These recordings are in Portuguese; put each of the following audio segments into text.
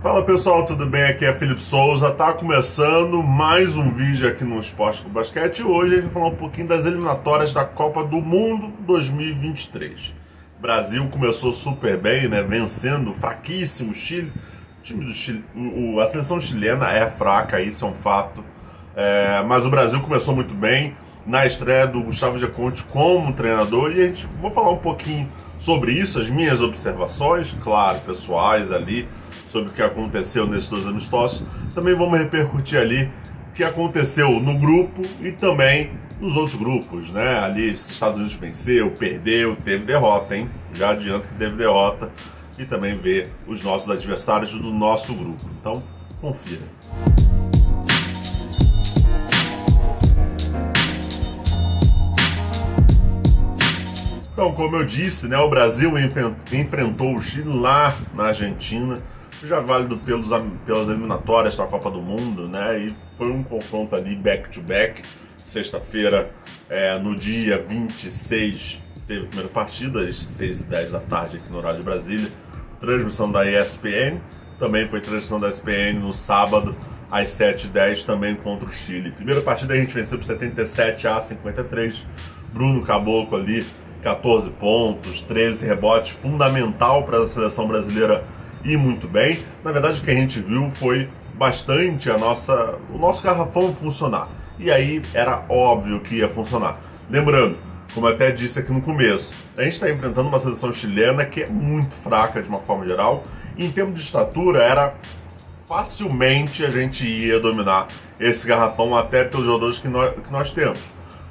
Fala pessoal, tudo bem? Aqui é Felipe Souza. Tá começando mais um vídeo aqui no Esporte com Basquete. E hoje a gente vai falar um pouquinho das eliminatórias da Copa do Mundo 2023. O Brasil começou super bem, né? Vencendo fraquíssimo o Chile. O time do Chile, a seleção chilena é fraca, isso é um fato. Mas o Brasil começou muito bem na estreia do Gustavo Geconte como treinador. E a gente vou falar um pouquinho sobre isso, as minhas observações, claro, pessoais ali, sobre o que aconteceu nesses dois amistosos. Também vamos repercutir ali o que aconteceu no grupo e também nos outros grupos, né? Ali, Estados Unidos venceu, perdeu, teve derrota, hein? Já adianto que teve derrota. E também ver os nossos adversários do nosso grupo. Então, confira. Então, como eu disse, né, o Brasil enfrentou o Chile lá na Argentina, já válido pelas eliminatórias da Copa do Mundo, né? E foi um confronto ali back-to-back. Sexta-feira, no dia 26, teve a primeira partida, às 6h10 da tarde aqui no horário de Brasília. Transmissão da ESPN, também foi transmissão da ESPN no sábado, às 7h10, também contra o Chile. Primeira partida a gente venceu por 77-53. Bruno Caboclo ali, 14 pontos, 13 rebotes, fundamental para a seleção brasileira ir muito bem. Na verdade, o que a gente viu foi bastante o nosso garrafão funcionar. E aí era óbvio que ia funcionar. Lembrando, como eu até disse aqui no começo, a gente está enfrentando uma seleção chilena que é muito fraca de uma forma geral. E em termos de estatura, era facilmente a gente ia dominar esse garrafão até pelos jogadores que nós temos.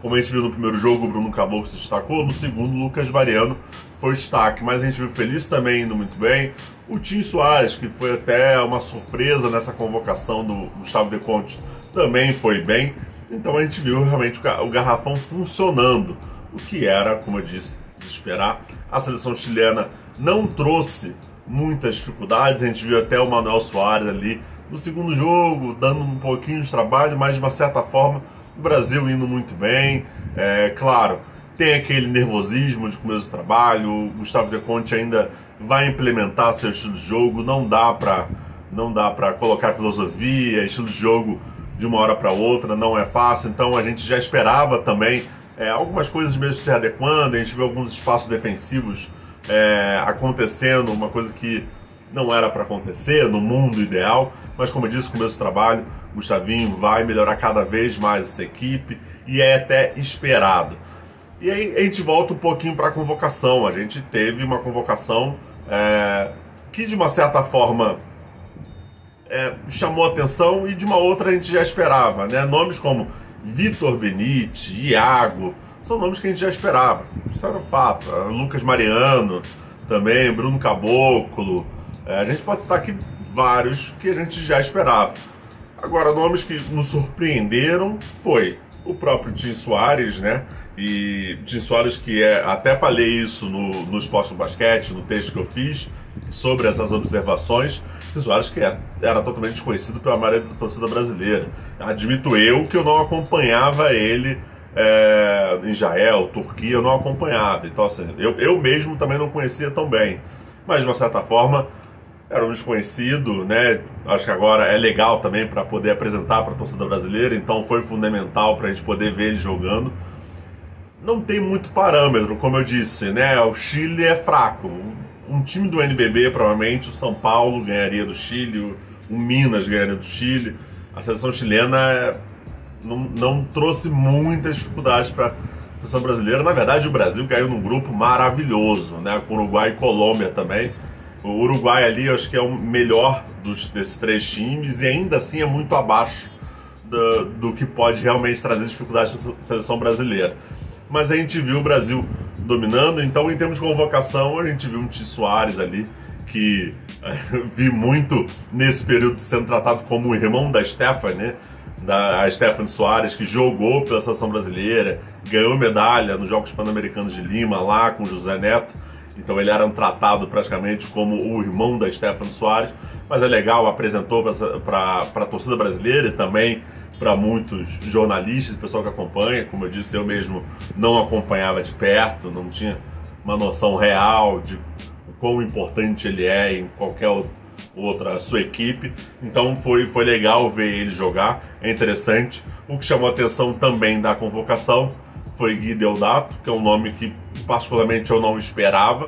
Como a gente viu no primeiro jogo, o Bruno Caboclo se destacou. No segundo, o Lucas Mariano foi destaque. Mas a gente viu o Feliz também indo muito bem. O Tim Soares, que foi até uma surpresa nessa convocação do Gustavo Geconte, também foi bem. Então a gente viu realmente o garrafão funcionando. O que era, como eu disse, de esperar. A seleção chilena não trouxe muitas dificuldades. A gente viu até o Manuel Soares ali no segundo jogo, dando um pouquinho de trabalho, mas de uma certa forma o Brasil indo muito bem. Claro, tem aquele nervosismo de começo do trabalho. O Gustavo Geconte ainda vai implementar seu estilo de jogo. Não dá para colocar filosofia, estilo de jogo de uma hora para outra, não é fácil. Então a gente já esperava também algumas coisas mesmo se adequando. A gente viu alguns espaços defensivos acontecendo, uma coisa que não era para acontecer no mundo ideal. Mas como eu disse, começo do trabalho, Gustavinho vai melhorar cada vez mais essa equipe e é até esperado. E aí a gente volta um pouquinho para a convocação. A gente teve uma convocação que de uma certa forma chamou atenção e de uma outra a gente já esperava, né? Nomes como Vitor Benite, Iago, são nomes que a gente já esperava. Isso era um fato. Lucas Mariano também, Bruno Caboclo. A gente pode citar aqui vários que a gente já esperava. Agora, nomes que nos surpreenderam foi o próprio Tim Soares, né? E Tim Soares, que até falei isso no Esporte do Basquete, no texto que eu fiz sobre essas observações. Tim Soares que era totalmente desconhecido pela maioria da torcida brasileira. Admito eu que eu não acompanhava ele em Israel, Turquia, eu não acompanhava. Então, assim, eu mesmo também não conhecia tão bem. Mas, de uma certa forma, era um desconhecido, né? Acho que agora é legal também para poder apresentar para a torcida brasileira, então foi fundamental para a gente poder ver ele jogando. Não tem muito parâmetro, como eu disse, né? O Chile é fraco. Um time do NBB, provavelmente, o São Paulo ganharia do Chile, o Minas ganharia do Chile. A seleção chilena não trouxe muitas dificuldades para a seleção brasileira. Na verdade, o Brasil caiu num grupo maravilhoso, né? Com Uruguai e Colômbia também. O Uruguai ali, eu acho que é o melhor desses três times e ainda assim é muito abaixo do que pode realmente trazer dificuldades para a seleção brasileira. Mas a gente viu o Brasil dominando, então em termos de convocação a gente viu um Tim Soares ali que vi muito nesse período sendo tratado como o irmão da Stephanie, né? A Stephanie Soares, que jogou pela seleção brasileira, ganhou medalha nos Jogos Pan-Americanos de Lima lá com o José Neto. Então ele era tratado praticamente como o irmão da Stephanie Soares, mas é legal, apresentou para a torcida brasileira e também para muitos jornalistas e pessoal que acompanha. Como eu disse, eu mesmo não acompanhava de perto, não tinha uma noção real de o quão importante ele é em qualquer outra sua equipe. Então foi legal ver ele jogar, é interessante. O que chamou a atenção também da convocação foi Gui Deodato, que é um nome que particularmente eu não esperava.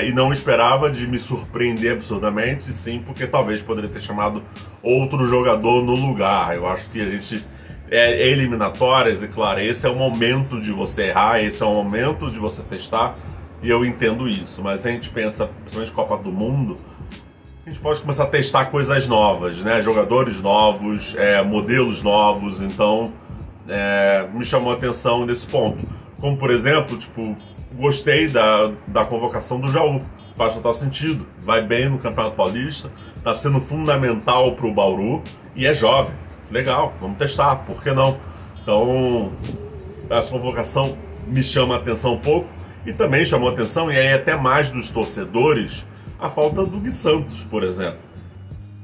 E não esperava de me surpreender absurdamente, sim, porque talvez poderia ter chamado outro jogador no lugar. Eu acho que a gente eliminatórias, e claro, esse é o momento de você errar, esse é o momento de você testar, e eu entendo isso. Mas a gente pensa, principalmente Copa do Mundo, a gente pode começar a testar coisas novas, né? Jogadores novos, modelos novos, então me chamou a atenção nesse ponto. Como, por exemplo, gostei da convocação do Jaú. Faz total sentido. Vai bem no Campeonato Paulista, está sendo fundamental para o Bauru e é jovem. Legal, vamos testar, por que não? Então, essa convocação me chama a atenção um pouco e também chamou a atenção, e aí até mais dos torcedores, a falta do Gui Santos, por exemplo.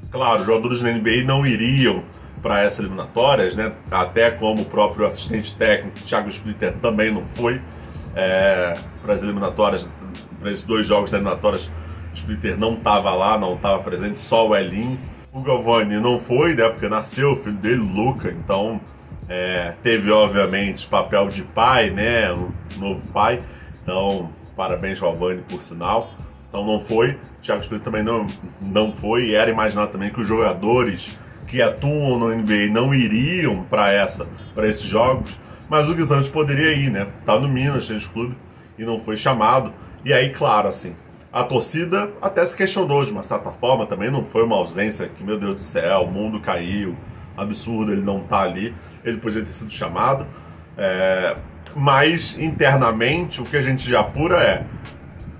Claro, os jogadores da NBA não iriam para essas eliminatórias, né? Até como o próprio assistente técnico, Thiago Splitter, também não foi. Para as eliminatórias, para esses 2 jogos das eliminatórias, Splitter não estava lá, não estava presente, só o Elinho. O Galvani não foi, né, porque nasceu o filho dele, Luca, então teve obviamente papel de pai, né, um novo pai, então parabéns Galvani por sinal. Então não foi, Thiago Splitter também não foi, e era imaginado também que os jogadores que atuam no NBA não iriam para esses jogos. Mas o Gui Santos poderia ir, né? Tá no Minas Tênis Clube e não foi chamado. E aí, claro, assim, a torcida até se questionou de uma certa forma, também não foi uma ausência que, meu Deus do céu, o mundo caiu, absurdo ele não tá ali, ele podia ter sido chamado. Mas, internamente, o que a gente já apura é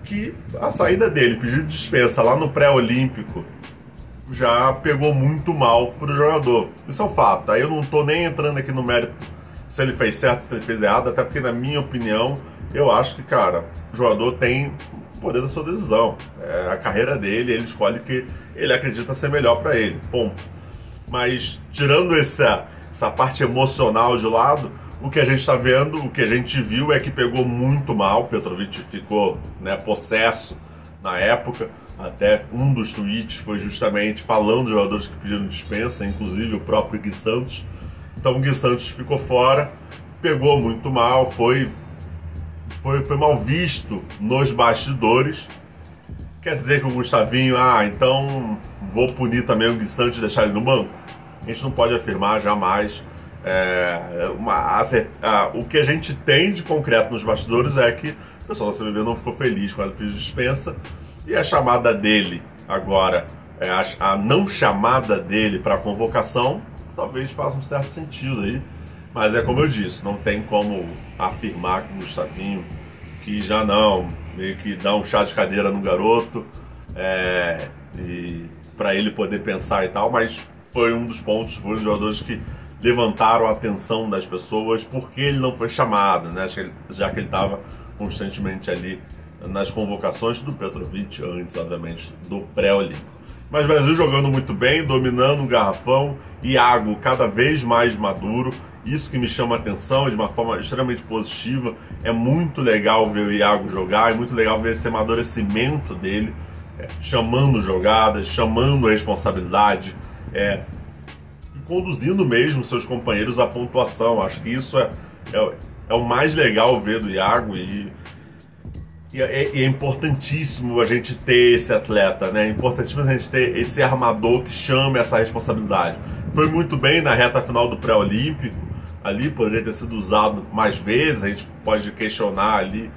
que a saída dele, pedido de dispensa lá no pré-olímpico, já pegou muito mal pro jogador. Isso é um fato. Aí eu não tô nem entrando aqui no mérito se ele fez certo, se ele fez errado, até porque, na minha opinião, eu acho que, cara, o jogador tem o poder da sua decisão. A carreira dele, ele escolhe o que ele acredita ser melhor para ele. Ponto. Mas, tirando essa parte emocional de lado, o que a gente está vendo, o que a gente viu é que pegou muito mal. O Petrovic ficou, né, possesso na época. Até um dos tweets foi justamente falando dos jogadores que pediram dispensa, inclusive o próprio Gui Santos. Então o Gui Santos ficou fora, pegou muito mal, foi mal visto nos bastidores. Quer dizer que o Gustavinho, então vou punir também o Gui Santos e deixar ele no banco? A gente não pode afirmar jamais. O que a gente tem de concreto nos bastidores é que o pessoal da CBB não ficou feliz com a pedido de dispensa, e a chamada dele agora, a não chamada dele para a convocação, talvez faça um certo sentido aí, mas é como eu disse, não tem como afirmar que o Gustavinho, que já não, meio que dá um chá de cadeira no garoto, e para ele poder pensar e tal, mas foi um dos pontos, foi um dos jogadores que levantaram a atenção das pessoas porque ele não foi chamado, né? Já que ele estava constantemente ali nas convocações do Petrovic, antes, obviamente, do pré-olímpico. Mas o Brasil jogando muito bem, dominando o garrafão, Iago cada vez mais maduro, isso que me chama a atenção de uma forma extremamente positiva. É muito legal ver o Iago jogar, é muito legal ver esse amadurecimento dele, chamando jogadas, chamando a responsabilidade, e conduzindo mesmo seus companheiros à pontuação. Acho que isso é o mais legal ver do Iago, e é importantíssimo a gente ter esse atleta, né? É importantíssimo a gente ter esse armador que chame essa responsabilidade. Foi muito bem na reta final do pré-olímpico, ali poderia ter sido usado mais vezes, a gente pode questionar ali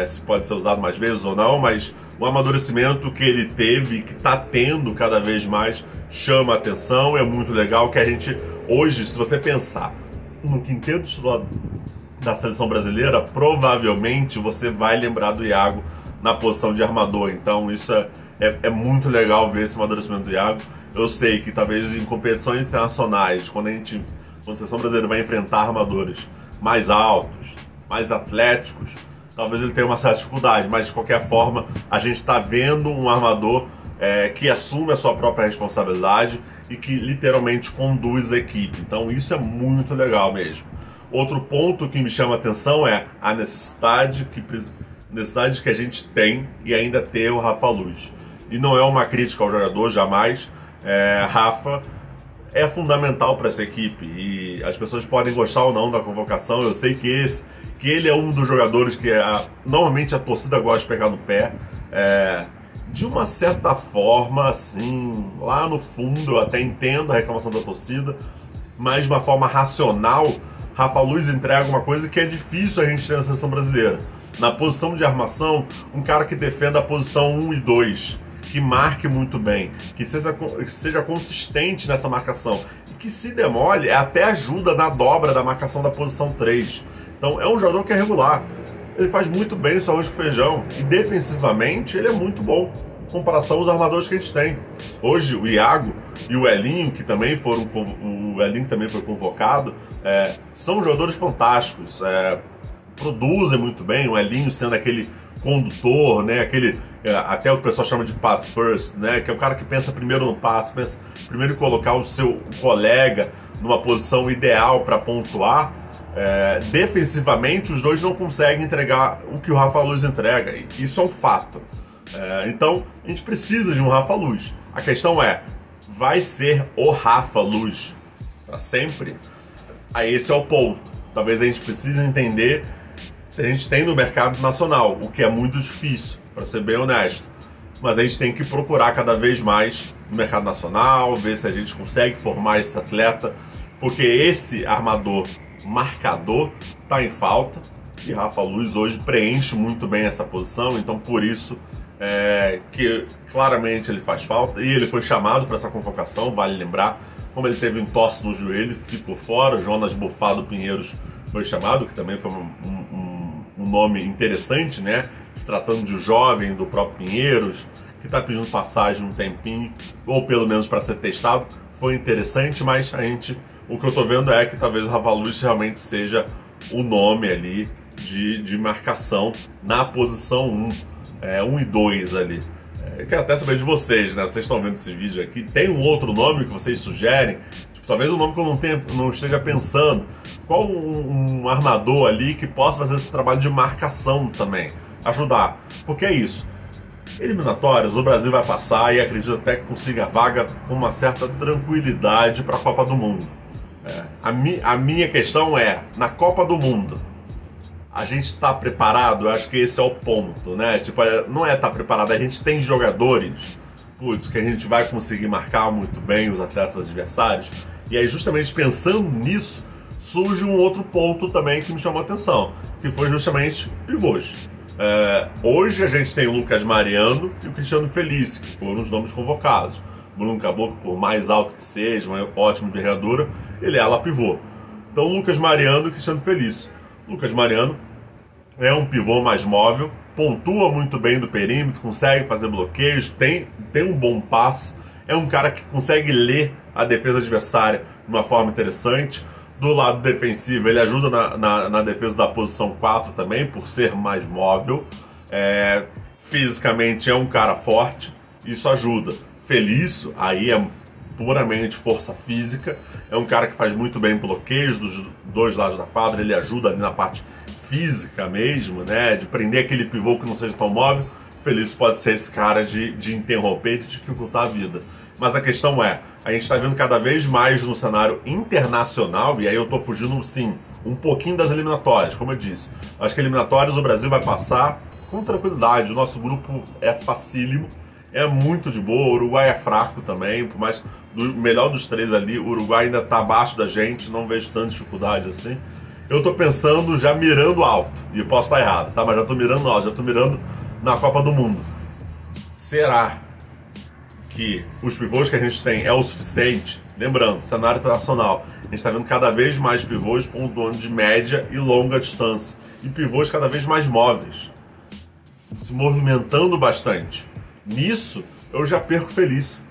se pode ser usado mais vezes ou não, mas o amadurecimento que ele teve, que está tendo cada vez mais, chama a atenção. É muito legal que a gente, hoje, se você pensar no quinteto da seleção brasileira, provavelmente você vai lembrar do Iago na posição de armador. Então isso é muito legal ver esse amadurecimento do Iago. Eu sei que talvez em competições internacionais, quando a seleção brasileira vai enfrentar armadores mais altos, mais atléticos, talvez ele tenha uma certa dificuldade, mas de qualquer forma a gente está vendo um armador que assume a sua própria responsabilidade e que literalmente conduz a equipe. Então isso é muito legal mesmo. Outro ponto que me chama a atenção é a necessidade que a gente tem e ainda ter o Rafa Luz. e não é uma crítica ao jogador, jamais, Rafa é fundamental para essa equipe, e as pessoas podem gostar ou não da convocação. Eu sei que ele é um dos jogadores que normalmente a torcida gosta de pegar no pé, de uma certa forma, assim, lá no fundo eu até entendo a reclamação da torcida, mas de uma forma racional, Rafa Luz entrega uma coisa que é difícil a gente ter na seleção brasileira. Na posição de armação, um cara que defenda a posição 1 e 2, que marque muito bem, que seja consistente nessa marcação, e que se demole até ajuda na dobra da marcação da posição 3. Então é um jogador que é regular, ele faz muito bem o seu arroz com feijão, e defensivamente ele é muito bom em comparação aos armadores que a gente tem. Hoje o Iago e o Elinho, que também foram, o Elinho também foi convocado, são jogadores fantásticos, produzem muito bem, o Elinho sendo aquele condutor, né, aquele, até o que o pessoal chama de pass first, né, que é o cara que pensa primeiro no passe, pensa primeiro em colocar o seu colega numa posição ideal para pontuar. Defensivamente os dois não conseguem entregar o que o Rafa Luz entrega, isso é um fato. Então a gente precisa de um Rafa Luz. A questão vai ser o Rafa Luz para sempre? Aí esse é o ponto. Talvez a gente precise entender se a gente tem no mercado nacional, o que é muito difícil, para ser bem honesto. Mas a gente tem que procurar cada vez mais no mercado nacional, ver se a gente consegue formar esse atleta, porque esse armador marcador está em falta, e Rafa Luz hoje preenche muito bem essa posição, então por isso que claramente ele faz falta, e ele foi chamado para essa convocação, vale lembrar, como ele teve um entorse no joelho, ficou fora. Jonas Bufado Pinheiros foi chamado, que também foi um nome interessante, né? Se tratando de um jovem do próprio Pinheiros, que está pedindo passagem um tempinho, ou pelo menos para ser testado. Foi interessante, mas o que eu estou vendo é que talvez o Rafa Luz realmente seja o nome ali de marcação na posição 1 e 2 ali. Eu quero até saber de vocês, né? Vocês estão vendo esse vídeo aqui, tem um outro nome que vocês sugerem? Tipo, talvez um nome que eu não esteja pensando. Qual um armador ali que possa fazer esse trabalho de marcação também? Ajudar. Porque é isso. Eliminatórias, o Brasil vai passar e acredito até que consiga a vaga com uma certa tranquilidade para a Copa do Mundo. A minha questão na Copa do Mundo, a gente está preparado? Eu acho que esse é o ponto, né? Tipo, não estar preparado, a gente tem jogadores, que a gente vai conseguir marcar muito bem os atletas adversários. E aí, justamente pensando nisso, surge um outro ponto também que me chamou a atenção, que foi justamente pivôs. Hoje a gente tem o Lucas Mariano e o Cristiano Felício, que foram os nomes convocados. Bruno Caboclo, por mais alto que seja, uma ótima envergadura, ele é ala pivô. Então, Lucas Mariano e Cristiano Felício. Lucas Mariano é um pivô mais móvel, pontua muito bem do perímetro, consegue fazer bloqueios, tem um bom passe, é um cara que consegue ler a defesa adversária de uma forma interessante. Do lado defensivo, ele ajuda na defesa da posição 4 também, por ser mais móvel. Fisicamente é um cara forte, isso ajuda. Felício, aí é puramente força física, é um cara que faz muito bem bloqueios dos dois lados da quadra, ele ajuda ali na parte física mesmo, né, de prender aquele pivô que não seja tão móvel. Felício pode ser esse cara de interromper e de dificultar a vida. Mas a questão a gente está vendo cada vez mais no cenário internacional, e aí eu estou fugindo, sim, um pouquinho das eliminatórias, como eu disse. Acho que eliminatórias o Brasil vai passar com tranquilidade, o nosso grupo é facílimo, é muito de boa, o Uruguai é fraco também, por mais do melhor dos três ali, o Uruguai ainda está abaixo da gente, não vejo tanta dificuldade assim. Eu estou pensando, já mirando alto, e eu posso estar errado, tá? Mas já estou mirando alto, já estou mirando na Copa do Mundo. Será que os pivôs que a gente tem é o suficiente? Lembrando, cenário internacional, a gente está vendo cada vez mais pivôs pontuando de média e longa distância, e pivôs cada vez mais móveis, se movimentando bastante. Nisso, eu já perco Felício.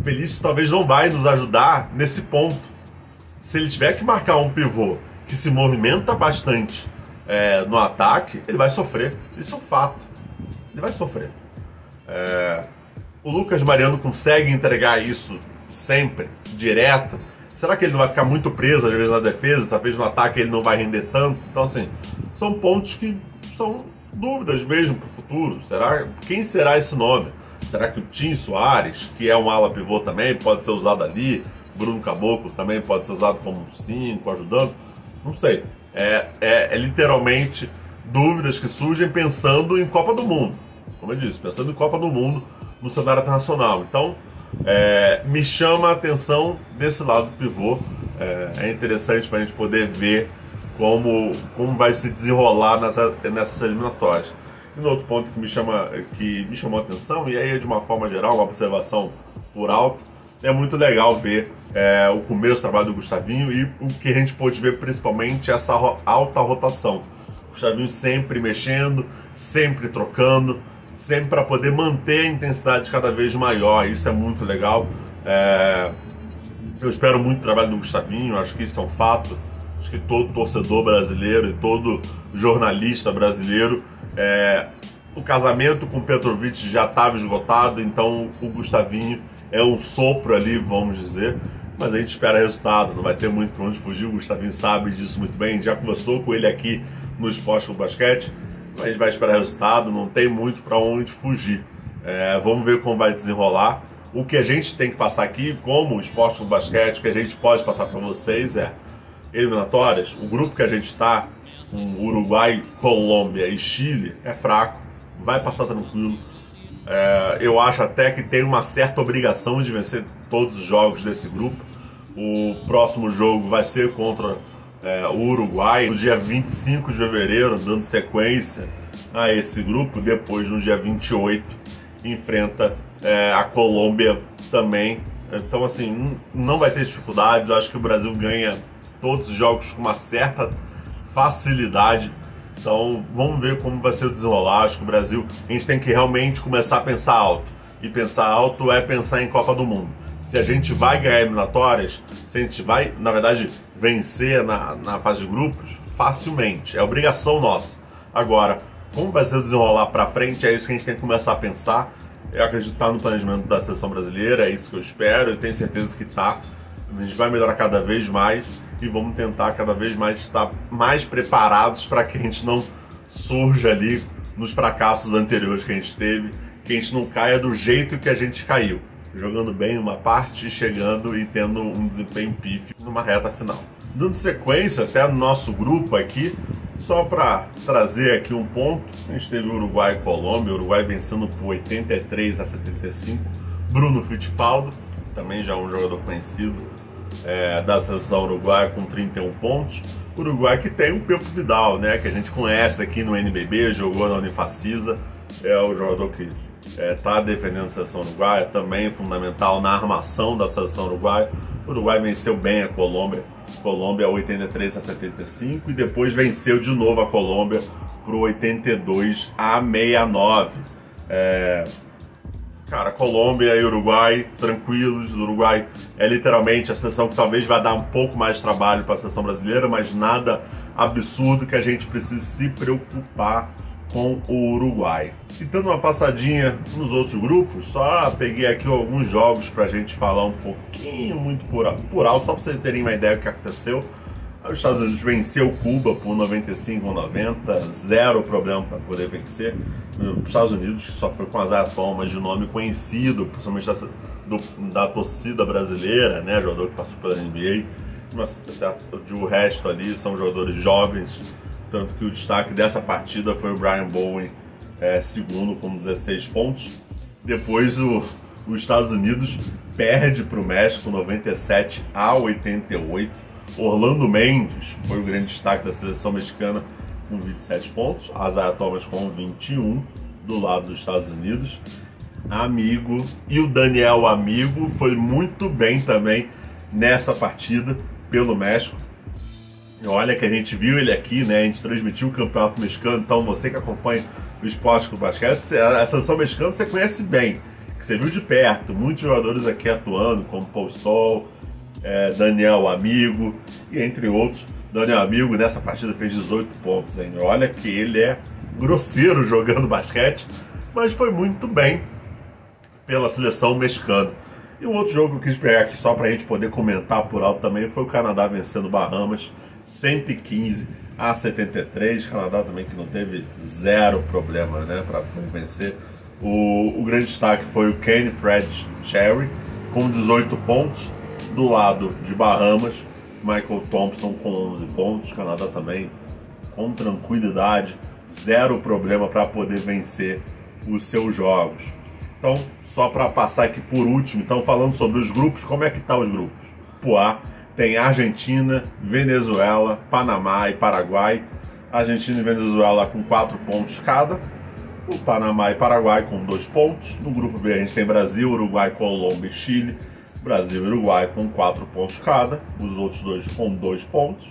Felício talvez não vai nos ajudar nesse ponto. Se ele tiver que marcar um pivô que se movimenta bastante no ataque, ele vai sofrer. Isso é um fato. Ele vai sofrer. O Lucas Mariano consegue entregar isso sempre, direto. Será que ele não vai ficar muito preso às vezes na defesa? Talvez no ataque ele não vai render tanto. Então, assim, são pontos que são dúvidas mesmo para o futuro. Quem será esse nome? Será que o Tim Soares, que é um ala pivô também, pode ser usado ali? Bruno Caboclo também pode ser usado como 5, ajudando? Não sei. É literalmente dúvidas que surgem pensando em Copa do Mundo. Como eu disse, pensando em Copa do Mundo no cenário internacional. Então, me chama a atenção desse lado do pivô. É interessante para a gente poder ver como vai se desenrolar nessas eliminatórias. E no outro ponto que me chamou a atenção, e aí é de uma forma geral, uma observação por alto, é muito legal ver o começo do trabalho do Gustavinho e o que a gente pôde ver principalmente essa alta rotação. O Gustavinho sempre mexendo, sempre trocando, sempre para poder manter a intensidade cada vez maior. Isso é muito legal. Eu espero muito o trabalho do Gustavinho, acho que isso é um fato. Acho que todo torcedor brasileiro e todo jornalista brasileiro, o casamento com o Petrovic já estava esgotado, então o Gustavinho é um sopro ali, vamos dizer, mas a gente espera resultado, não vai ter muito para onde fugir, o Gustavinho sabe disso muito bem, já conversou com ele aqui no Esporte Clube Basquete, a gente vai esperar resultado, não tem muito para onde fugir. Vamos ver como vai desenrolar. O que a gente tem que passar aqui, como Esporte Clube Basquete, o que a gente pode passar para vocês eliminatórias, o grupo que a gente está, com Uruguai, Colômbia e Chile, é fraco, vai passar tranquilo. Eu acho até que tem uma certa obrigação de vencer todos os jogos desse grupo. O próximo jogo vai ser contra o Uruguai, no dia 25 de fevereiro, dando sequência a esse grupo. Depois, no dia 28, enfrenta a Colômbia também. Então, assim, não vai ter dificuldades. Eu acho que o Brasil ganha todos os jogos com uma certa facilidade. Então, vamos ver como vai ser o desenrolar. Acho que o Brasil, a gente tem que realmente começar a pensar alto. E pensar alto é pensar em Copa do Mundo. Se a gente vai ganhar eliminatórias, se a gente vai, na verdade, vencer na fase de grupos, facilmente. É obrigação nossa. Agora, como vai ser o desenrolar pra frente, é isso que a gente tem que começar a pensar. Eu acredito que tá no planejamento da seleção brasileira, é isso que eu espero, eu tenho certeza que tá. A gente vai melhorar cada vez mais e vamos tentar cada vez mais estar mais preparados para que a gente não surja ali nos fracassos anteriores que a gente teve, que a gente não caia do jeito que a gente caiu, jogando bem uma parte, chegando e tendo um desempenho pífio numa reta final. Dando sequência até no nosso grupo aqui, só para trazer aqui um ponto, a gente teve o Uruguai e Colômbia, o Uruguai vencendo por 83-75, Bruno Fittipaldo, também já um jogador conhecido da seleção uruguaia, com 31 pontos. Uruguai que tem o Pepo Vidal, né, que a gente conhece aqui no NBB, jogou na Unifacisa, é o jogador que está defendendo a seleção uruguaia, também fundamental na armação da seleção uruguaia. O Uruguai venceu bem a Colômbia 83-75 e depois venceu de novo a Colômbia por 82-69. Cara, Colômbia e Uruguai tranquilos. O Uruguai é literalmente a seleção que talvez vai dar um pouco mais de trabalho para a seleção brasileira, mas nada absurdo que a gente precise se preocupar com o Uruguai. E dando uma passadinha nos outros grupos, só peguei aqui alguns jogos para a gente falar um pouquinho, muito por alto, só para vocês terem uma ideia do que aconteceu. Os Estados Unidos venceu Cuba por 95-90, zero problema para poder vencer. Os Estados Unidos, que só foi com Isaiah Thomas, de nome conhecido, principalmente da torcida brasileira, né, jogador que passou pela NBA, mas o resto ali são jogadores jovens, tanto que o destaque dessa partida foi o Brian Bowen, segundo, com 16 pontos. Depois os Estados Unidos perde para o México 97-88. Orlando Mendes foi o grande destaque da seleção mexicana com 27 pontos, Isaiah Thomas com 21 do lado dos Estados Unidos. Amigo, e o Daniel Amigo foi muito bem também nessa partida pelo México. Olha que a gente viu ele aqui, né? A gente transmitiu o Campeonato Mexicano, então você que acompanha o Esporte Clube Basquete, a seleção mexicana você conhece bem, que você viu de perto, muitos jogadores aqui atuando, como Paul Stoll, Daniel Amigo e entre outros. Daniel Amigo nessa partida fez 18 pontos, hein? Olha que ele é grosseiro jogando basquete, mas foi muito bem pela seleção mexicana. E um outro jogo que eu quis pegar aqui só para a gente poder comentar por alto também foi o Canadá vencendo Bahamas 115-73. Canadá também que não teve zero problema, né, para vencer O grande destaque foi o Kenny Fred Cherry, com 18 pontos. Do lado de Bahamas, Michael Thompson com 11 pontos. Canadá também com tranquilidade, zero problema para poder vencer os seus jogos. Então, só para passar aqui por último, então falando sobre os grupos, como é que tá os grupos? Grupo A tem Argentina, Venezuela, Panamá e Paraguai. Argentina e Venezuela com 4 pontos cada. O Panamá e Paraguai com 2 pontos. No grupo B a gente tem Brasil, Uruguai, Colômbia e Chile. Brasil e Uruguai com 4 pontos cada. Os outros dois com 2 pontos.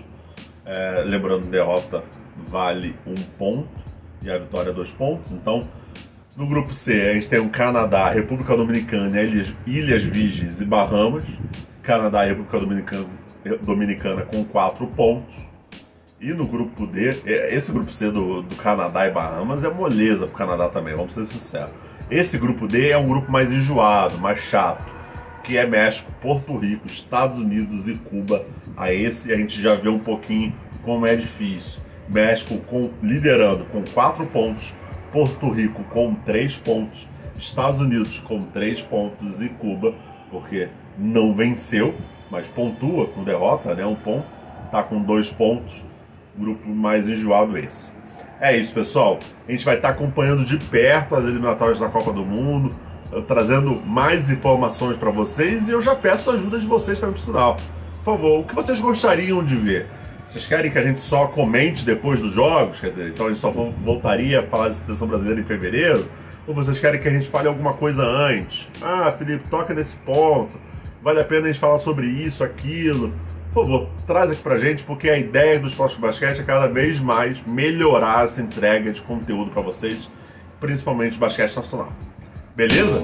Lembrando, derrota vale 1 ponto e a vitória 2 pontos. Então, no grupo C a gente tem o Canadá, República Dominicana, Ilhas Virgens e Bahamas. Canadá e República Dominicana com 4 pontos. E no grupo D, esse grupo C do Canadá e Bahamas é moleza pro Canadá também, vamos ser sinceros. Esse grupo D é um grupo mais enjoado, mais chato, que é México, Porto Rico, Estados Unidos e Cuba. A esse a gente já vê um pouquinho como é difícil. México liderando com 4 pontos, Porto Rico com 3 pontos, Estados Unidos com 3 pontos e Cuba, porque não venceu, mas pontua com derrota, né? 1 ponto, tá com 2 pontos. Grupo mais enjoado esse. É isso, pessoal. A gente vai estar acompanhando de perto as eliminatórias da Copa do Mundo, trazendo mais informações para vocês, e eu já peço a ajuda de vocês também pro sinal. Por favor, o que vocês gostariam de ver? Vocês querem que a gente só comente depois dos jogos? Quer dizer, então a gente só voltaria a falar de seleção brasileira em fevereiro? Ou vocês querem que a gente fale alguma coisa antes? Ah, Felipe, toca nesse ponto. Vale a pena a gente falar sobre isso, aquilo? Por favor, traz aqui pra gente, porque a ideia do Esporte Basquete é cada vez mais melhorar essa entrega de conteúdo para vocês, principalmente basquete nacional. Beleza?